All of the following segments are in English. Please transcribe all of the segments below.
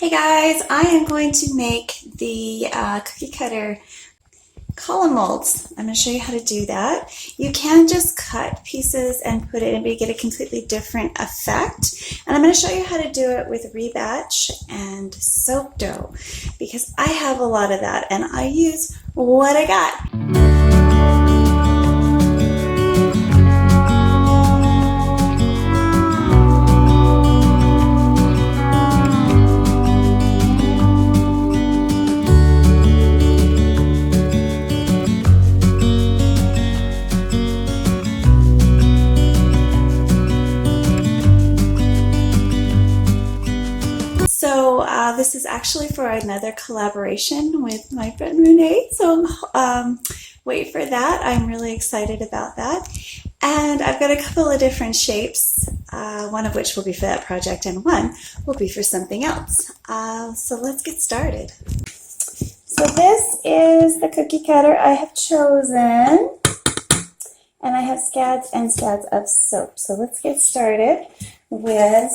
Hey guys, I am going to make the cookie cutter column molds. I'm going to show you how to do that. You can just cut pieces and put it in, but you get a completely different effect. And I'm going to show you how to do it with rebatch and soap dough because I have a lot of that and I use what I got. So this is actually for another collaboration with my friend Renee. So wait for that. I'm really excited about that. And I've got a couple of different shapes, one of which will be for that project and one will be for something else. So let's get started. So this is the cookie cutter I have chosen. And I have scads and scads of soap. So let's get started with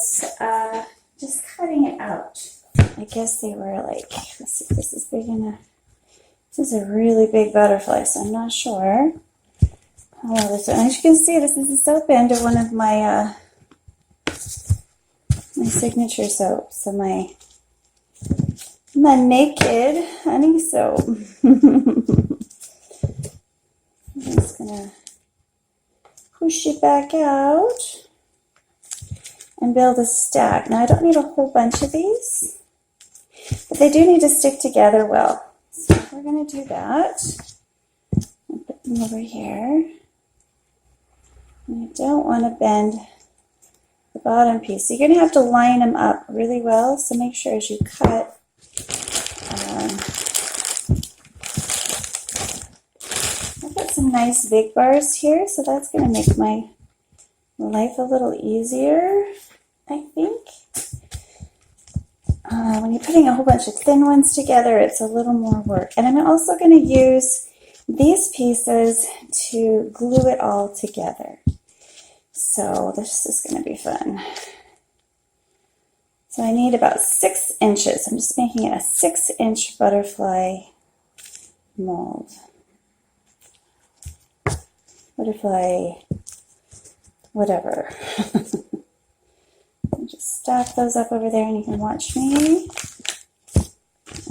just cutting it out. I guess they were like, let's see if this is big enough. This is a really big butterfly, so I'm not sure how well this is. And as you can see, this is the soap end of one of my my signature soaps. So my naked honey soap. I'm just gonna push it back out and build a stack. Now I don't need a whole bunch of these, but they do need to stick together well. So we're going to do that. I'll put them over here. And I don't want to bend the bottom piece. So you're going to have to line them up really well. So make sure as you cut, I've got some nice big bars here, so that's going to make my life a little easier, I think. When you're putting a whole bunch of thin ones together, it's a little more work. And I'm also going to use these pieces to glue it all together. So this is going to be fun. So I need about 6 inches. I'm just making it a 6-inch butterfly mold. Butterfly whatever. Just stack those up over there and you can watch me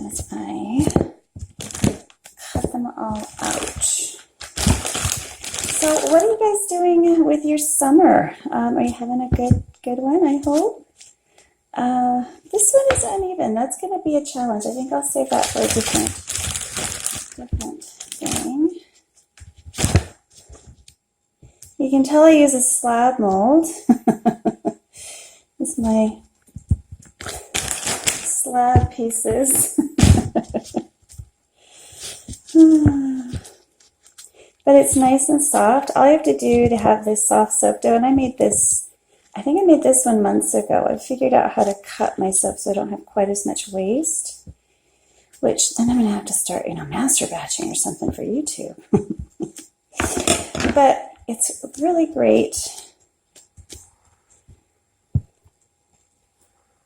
as I cut them all out. So what are you guys doing with your summer? Are you having a good one, I hope? This one is uneven. That's going to be a challenge. I think I'll save that for a different thing. You can tell I use a slab mold. It's my slab pieces. But it's nice and soft. All you have to do to have this soft soap dough, and I made this, I think I made this one months ago. I figured out how to cut my soap so I don't have quite as much waste, which then I'm going to have to start, master batching or something for YouTube. But it's really great.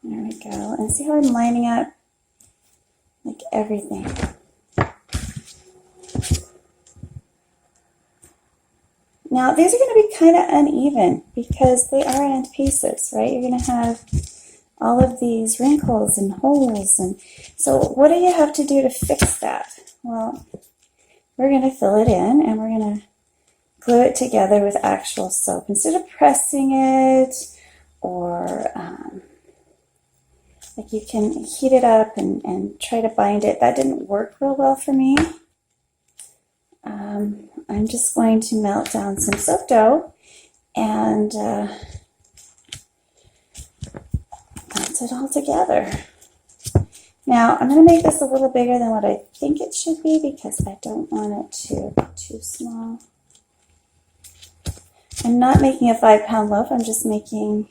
There we go. And see how I'm lining up like everything. Now these are going to be kind of uneven because they are end pieces, right? You're going to have all of these wrinkles and holes. And so what do you have to do to fix that? Well, we're going to fill it in and we're going to glue it together with actual soap. Instead of pressing it or like you can heat it up and try to bind it. That didn't work real well for me. I'm just going to melt down some soap dough and melt it all together. Now I'm going to make this a little bigger than what I think it should be because I don't want it to be too small. I'm not making a 5-pound loaf, I'm just making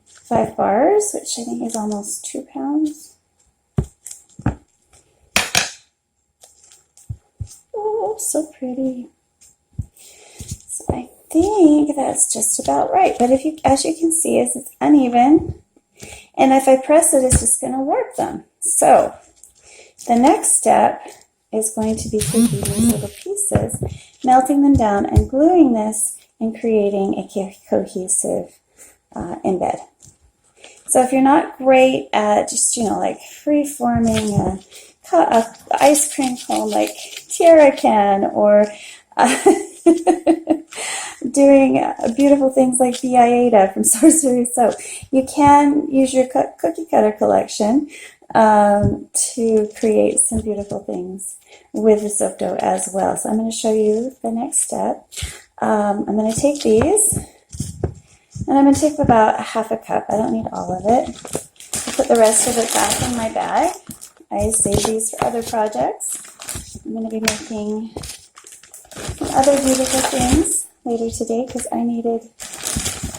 5 bars, which I think is almost 2 pounds. Oh, so pretty. So I think that's just about right. But as you can see, it's uneven. And if I press it, it's just going to warp them. So the next step is going to be taking these little pieces, melting them down, and gluing this and creating a cohesive embed. So if you're not great at just, like free-forming a ice cream cone like Tiara can, or doing beautiful things like Biaeta from Sorcery Soap, you can use your cookie cutter collection to create some beautiful things with the soap dough as well. So I'm going to show you the next step. I'm going to take these, and I'm going to take about a half a cup. I don't need all of it. I'll put the rest of it back in my bag. I save these for other projects. I'm going to be making some other beautiful things later today because I needed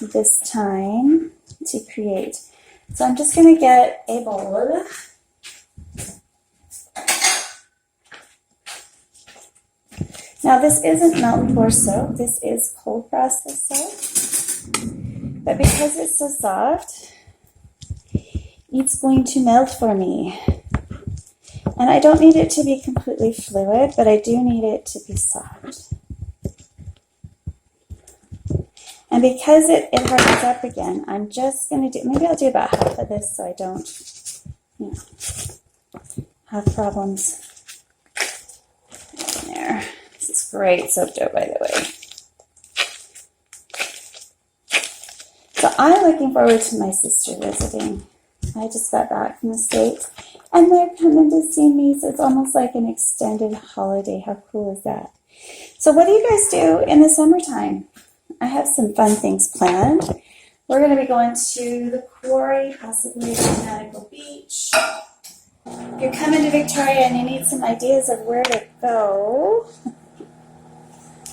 this time to create. So I'm just going to get a bowl. Now this isn't melt and pour soap, this is cold process soap. But because it's so soft, it's going to melt for me. And I don't need it to be completely fluid, but I do need it to be soft. And because it hardens up again, I'm just going to do, maybe I'll do about half of this so I don't, have problems in there. This is great soap dough, by the way. So I'm looking forward to my sister visiting. I just got back from the States, and they're coming to see me, so it's almost like an extended holiday. How cool is that? So what do you guys do in the summertime? I have some fun things planned. We're going to be going to the quarry, possibly to Nautical Beach. If you're coming to Victoria and you need some ideas of where to go,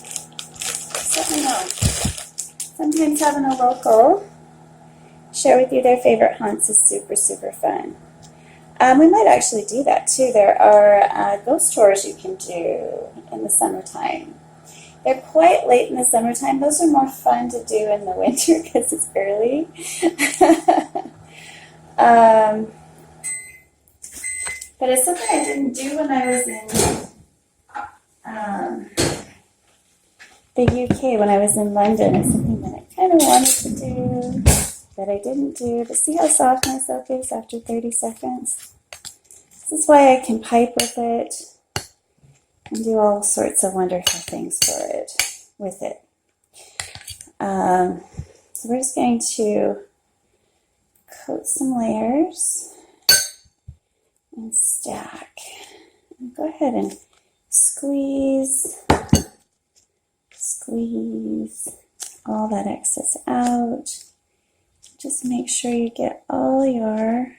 just let me know. Sometimes having a local share with you their favorite haunts is super, super fun. We might actually do that too. There are ghost tours you can do in the summertime. They're quite late in the summertime. Those are more fun to do in the winter because it's early. But it's something I didn't do when I was in the UK, when I was in London. It's something that I kind of wanted to do, that I didn't do. But see how soft my soap is after 30 seconds? This is why I can pipe with it and do all sorts of wonderful things with it. So we're just going to coat some layers and stack. And go ahead and squeeze all that excess out. Just make sure you get all your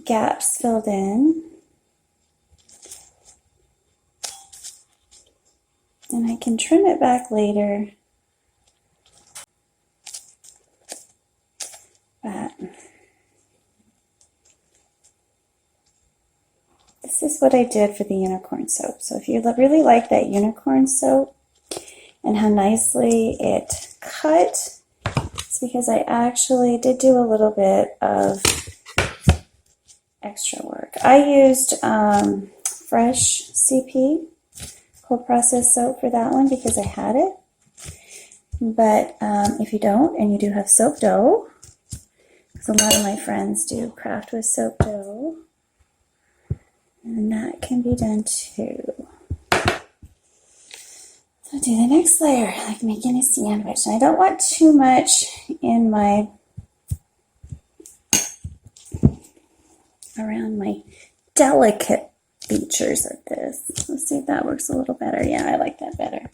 gaps filled in. And I can trim it back later. But this is what I did for the unicorn soap. So if you really like that unicorn soap and how nicely it cut, it's because I actually did do a little bit of extra work. I used fresh CP, cold process soap, for that one because I had it. But if you don't, and you do have soap dough, because a lot of my friends do craft with soap dough, and that can be done too. So do the next layer, like making a sandwich. And I don't want too much in my, around my delicate features of this. Let's see if that works a little better. Yeah, I like that better.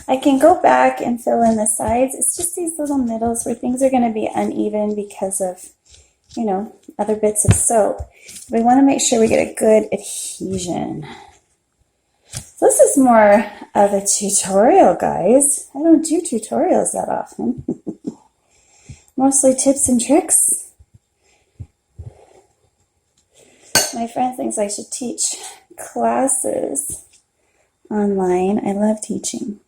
I can go back and fill in the sides. It's just these little middles where things are going to be uneven because of, other bits of soap. We want to make sure we get a good adhesion. So this is more of a tutorial, guys. I don't do tutorials that often. Mostly tips and tricks. My friend thinks I should teach classes online. I love teaching.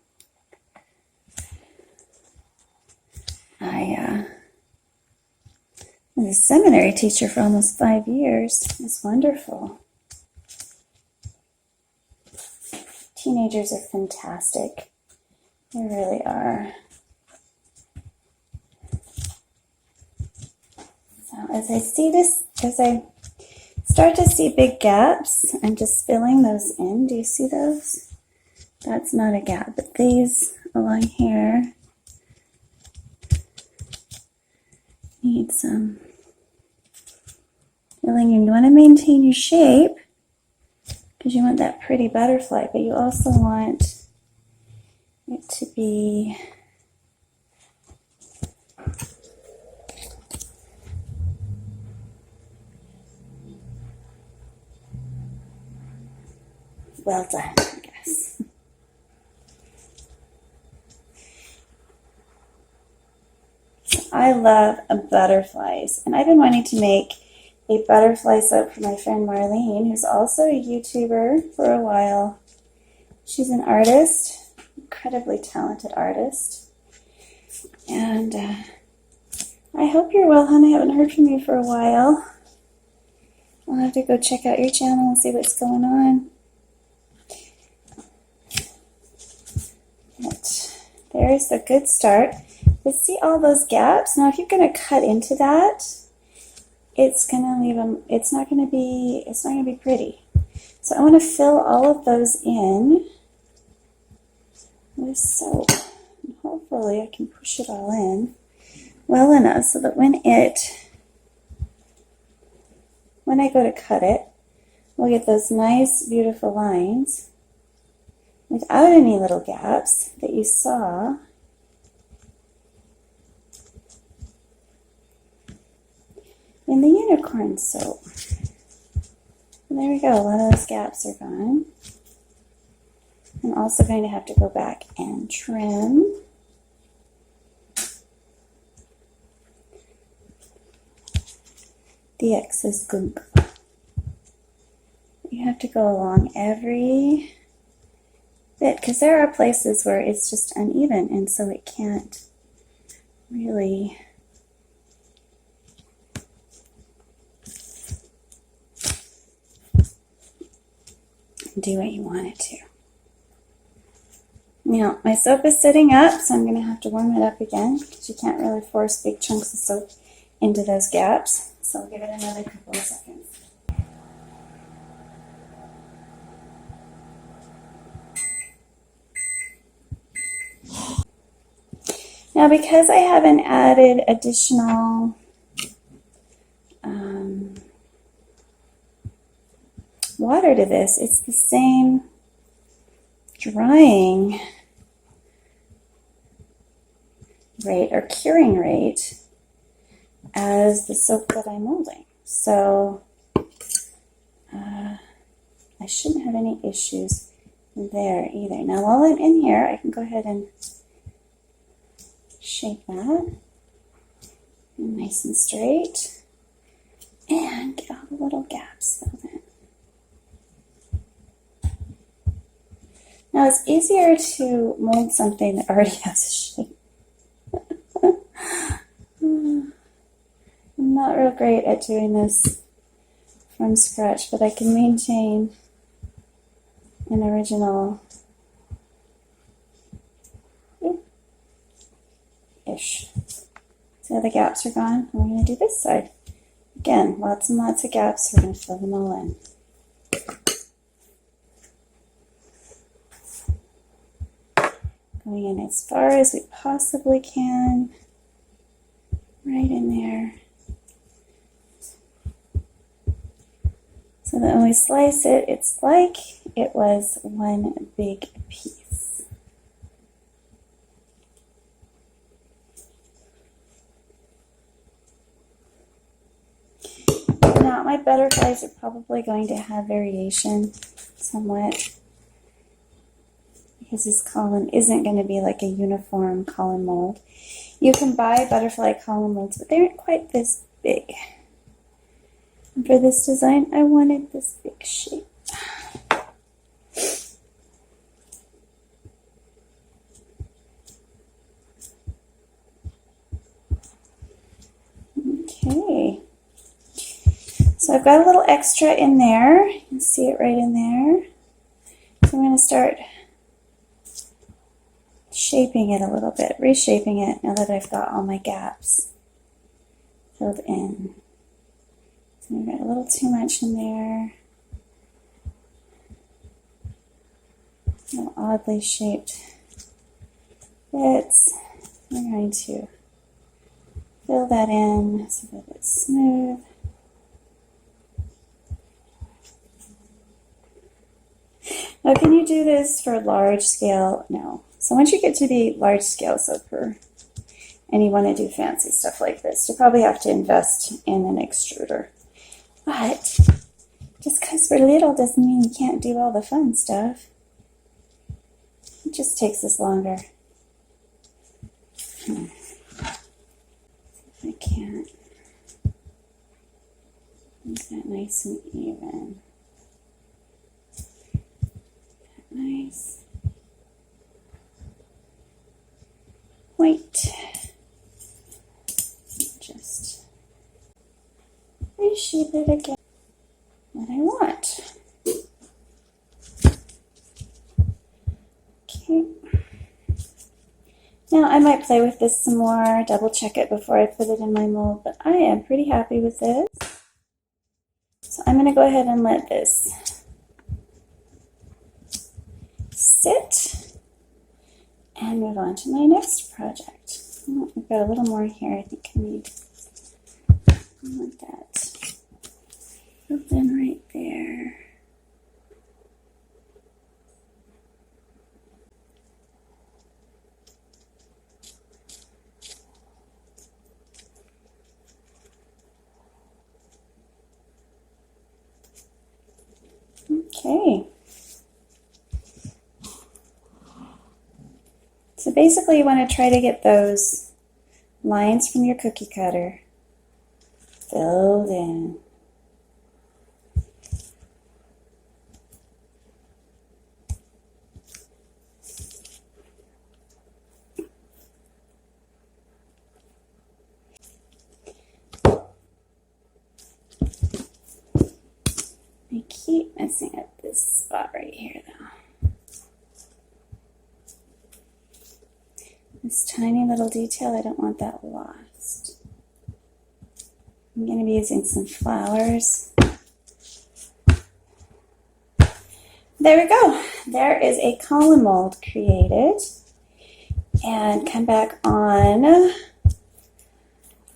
I was a seminary teacher for almost 5 years. It's wonderful. Teenagers are fantastic. They really are. So as I start to see big gaps, I'm just filling those in. Do you see those? That's not a gap, but these along here need some filling in. You want to maintain your shape because you want that pretty butterfly, but you also want it to be well done, I guess. So I love butterflies, and I've been wanting to make a butterfly soap for my friend Marlene, who's also a YouTuber for a while. She's an artist, incredibly talented artist. And I hope you're well, hon. I haven't heard from you for a while. I'll have to go check out your channel and see what's going on. But there's a good start. But see all those gaps? Now, if you're going to cut into that, it's going to leave them. It's not going to be pretty. So I want to fill all of those in with soap. And hopefully, I can push it all in well enough so that when I go to cut it, we'll get those nice, beautiful lines without any little gaps that you saw. In the unicorn soap. And there we go, a lot of those gaps are gone. I'm also going to have to go back and trim. The excess gunk. You have to go along every bit because there are places where it's just uneven and so it can't really do what you want it to. Now, my soap is sitting up, so I'm going to have to warm it up again because you can't really force big chunks of soap into those gaps. So I'll give it another couple of seconds. Now, because I haven't added additional water to this, it's the same drying rate or curing rate as the soap that I'm molding. So I shouldn't have any issues there either. Now while I'm in here, I can go ahead and shape that nice and straight and get all the little gaps filled in. Now it's easier to mold something that already has a shape. I'm not real great at doing this from scratch, but I can maintain an original ish. See how the gaps are gone? We're going to do this side. Again, lots and lots of gaps. We're going to fill them all in. Going in as far as we possibly can. Right in there. So that when we slice it, it's like it was one big piece. Now, my butterflies are probably going to have variation somewhat because this column isn't going to be like a uniform column mold. You can buy butterfly column molds, but they aren't quite this big. And for this design, I wanted this big shape. Okay. So I've got a little extra in there. You can see it right in there. So I'm going to start shaping it a little bit, reshaping it now that I've got all my gaps filled in. So I've got a little too much in there. Little oddly shaped bits. We're going to fill that in so that it's smooth. Now, can you do this for large scale? No. So once you get to the large scale soaper and you want to do fancy stuff like this, you probably have to invest in an extruder. But just because we're little doesn't mean you can't do all the fun stuff. It just takes us longer. I can't. Is that nice and even? Nice. Point. Just reshape it again. What I want. Okay. Now I might play with this some more, double check it before I put it in my mold, but I am pretty happy with this. So I'm going to go ahead and let this sit and move on to my next project. Oh, I've got a little more here. I think I want that filled in right there. Okay. So basically you want to try to get those lines from your cookie cutter filled in. I keep messing up this spot right here though. This tiny little detail, I don't want that lost. I'm going to be using some flowers. There we go. There is a column mold created. And come back on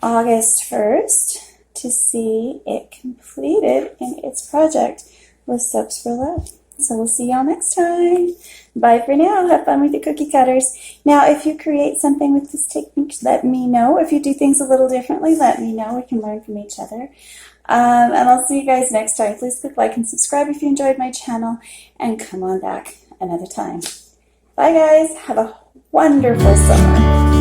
August 1st to see it completed in its project with Soaps for Love. So we'll see y'all next time. Bye for now. Have fun with your cookie cutters. Now, if you create something with this technique, let me know. If you do things a little differently, let me know. We can learn from each other. And I'll see you guys next time. Please click like and subscribe if you enjoyed my channel. And come on back another time. Bye, guys. Have a wonderful summer.